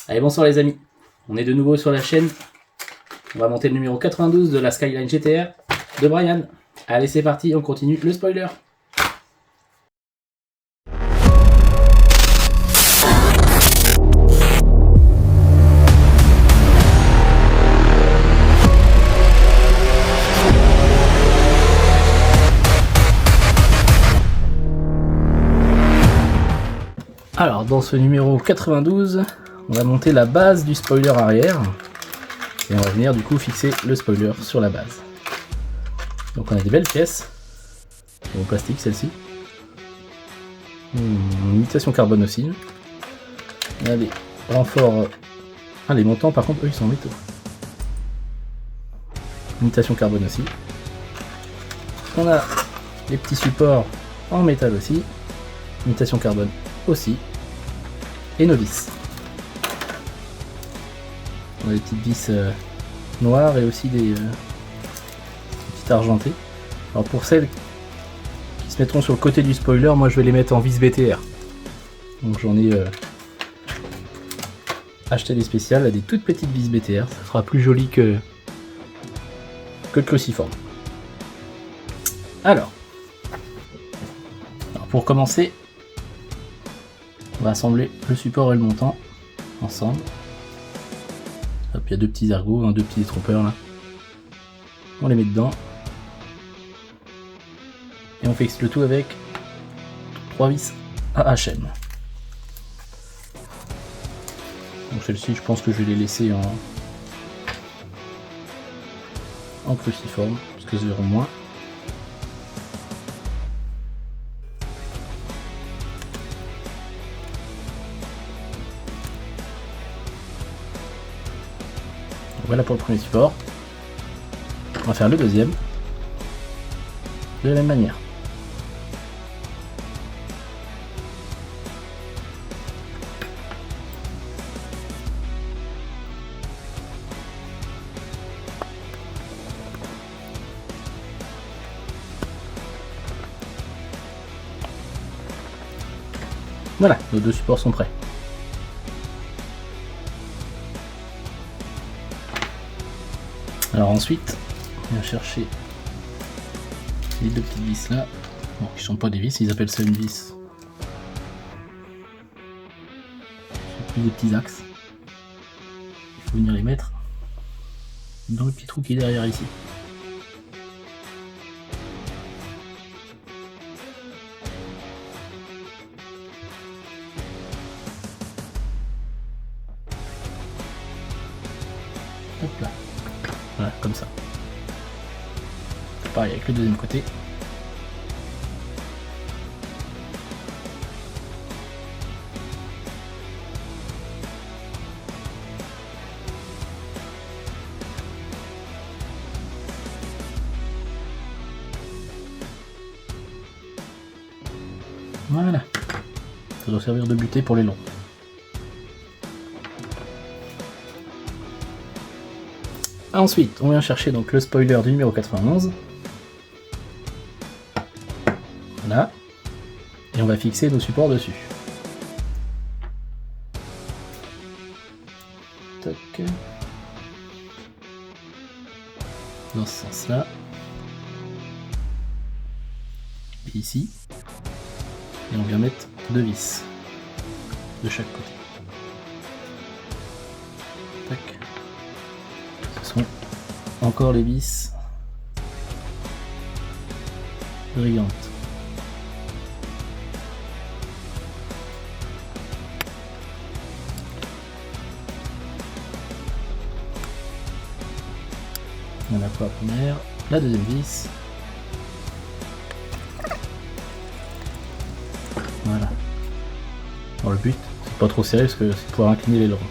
Allez, bonsoir les amis, on est de nouveau sur la chaîne. On va monter le numéro 92 de la Skyline GTR de Brian. Allez, c'est parti, on continue le spoiler. Alors, dans ce numéro 92, on va monter la base du spoiler arrière. Et on va venir du coup fixer le spoiler sur la base. Donc on a des belles pièces. En plastique celle-ci. Imitation carbone aussi. On a des renforts. Ah, les montants par contre eux ils sont en métaux. Imitation carbone aussi. On a les petits supports en métal aussi. Imitation carbone aussi. Et nos vis. On a des petites vis noires et aussi des petites argentées. Alors pour celles qui se mettront sur le côté du spoiler, moi je vais les mettre en vis BTR. Donc j'en ai acheté des spéciales, des toutes petites vis BTR. Ça sera plus joli que le cruciforme. Alors pour commencer, on va assembler le support et le montant ensemble. Hop, il y a deux petits ergots, deux petits détrompeurs là. On les met dedans. Et on fixe le tout avec 3 vis AHM. Donc celles-ci, je pense que je vais les laisser en cruciforme, parce qu'elles se verront moins. Voilà pour le premier support. On va faire le deuxième de la même manière. Voilà, nos deux supports sont prêts. Alors ensuite, on va chercher les deux petites vis là. Bon, qui ne sont pas des vis, ils appellent ça une vis. C'est plus des petits axes. Il faut venir les mettre dans le petit trou qui est derrière ici. Hop là. Voilà, comme ça. Pareil avec le deuxième côté. Voilà. Ça doit servir de butée pour les longs. Ensuite, on vient chercher donc le spoiler du numéro 91. Voilà. Et on va fixer nos supports dessus. Toc. Dans ce sens-là. Et ici. Et on vient mettre deux vis de chaque côté. Tac. Ce sont encore les vis brillantes. On a pour la première, la deuxième vis. Voilà. Bon, le but, c'est pas trop serré parce que c'est pouvoir incliner l'aileron.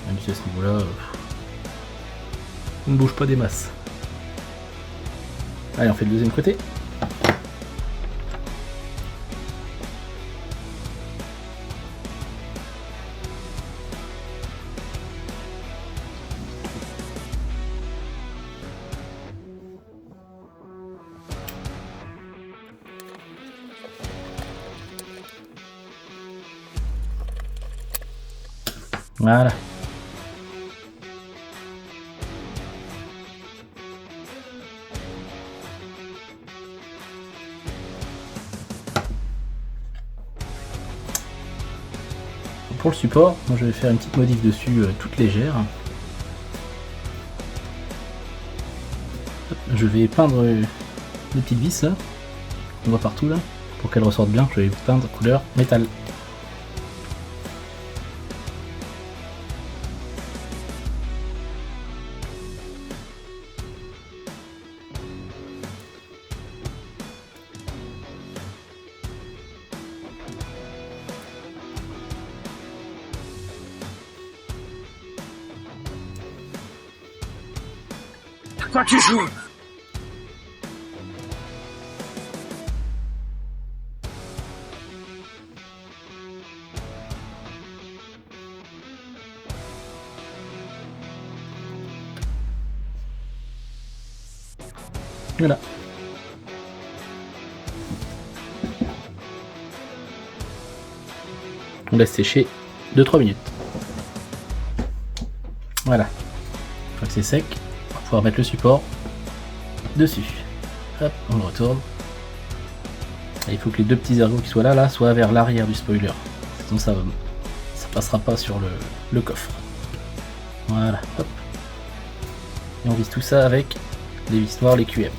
Même si à ce niveau-là, on ne bouge pas des masses. Allez, on fait le deuxième côté. Voilà. Pour le support, moi je vais faire une petite modif dessus toute légère. Hop, je vais peindre les petites vis là, on voit partout là, pour qu'elles ressortent bien, je vais peindre couleur métal. Toi qui joues. Voilà. On laisse sécher 2-3 minutes. Voilà. Une fois que c'est sec, on va pouvoir mettre le support dessus. Hop, on le retourne. Et il faut que les deux petits ergots qui soient là soient vers l'arrière du spoiler. Sinon ça passera pas sur le coffre. Voilà, hop. Et on vise tout ça avec les vis noires, les QM.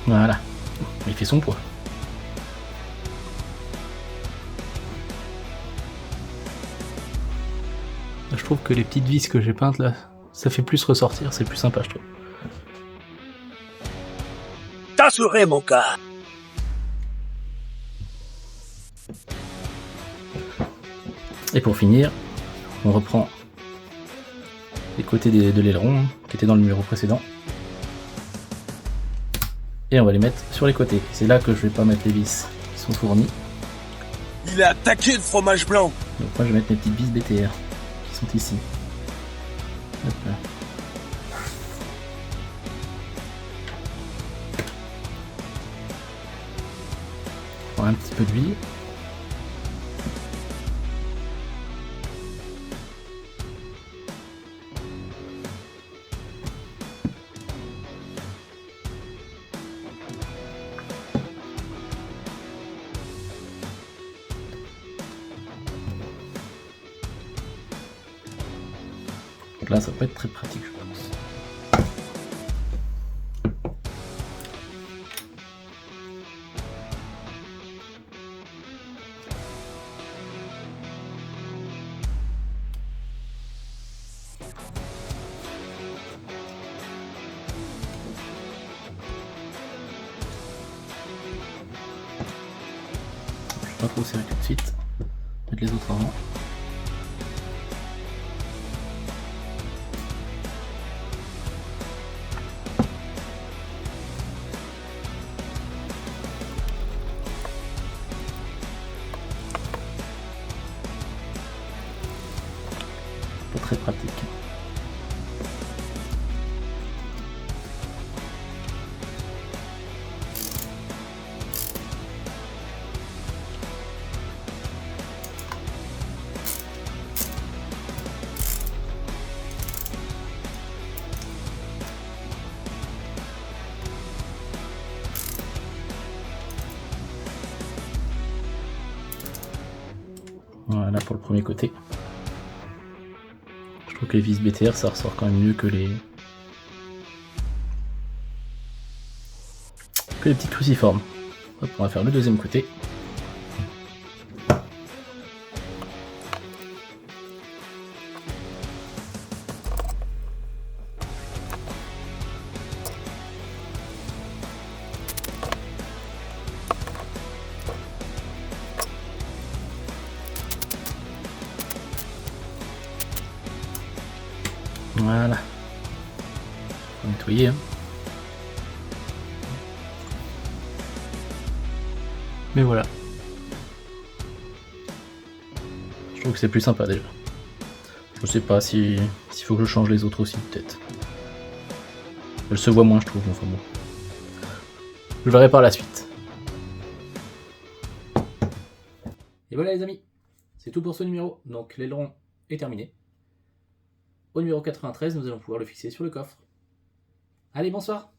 Voilà, il fait son poids. Je trouve que les petites vis que j'ai peintes là, ça fait plus ressortir, c'est plus sympa je trouve. T'assurer mon cas. Et pour finir, on reprend les côtés de l'aileron qui étaient dans le numéro précédent. Et on va les mettre sur les côtés. C'est là que je vais pas mettre les vis qui sont fournies. Il a attaqué le fromage blanc. Donc moi je vais mettre mes petites vis BTR qui sont ici. Hop là. On prend un petit peu d'huile. Donc là ça peut être très pratique je pense. Je vais pas trop serrer tout de suite. Mettre les autres avant. Pas très pratique. Voilà pour le premier côté. Je trouve que les vis BTR ça ressort quand même mieux que les petits cruciformes. Hop, on va faire le deuxième côté. Voilà. Faut nettoyer. Hein. Mais voilà. Je trouve que c'est plus sympa déjà. Je sais pas s'il faut que je change les autres aussi, peut-être. Elle se voit moins, je trouve, mais enfin bon. Je verrai par la suite. Et voilà les amis, c'est tout pour ce numéro. Donc l'aileron est terminé. Au numéro 93, nous allons pouvoir le fixer sur le coffre. Allez, bonsoir!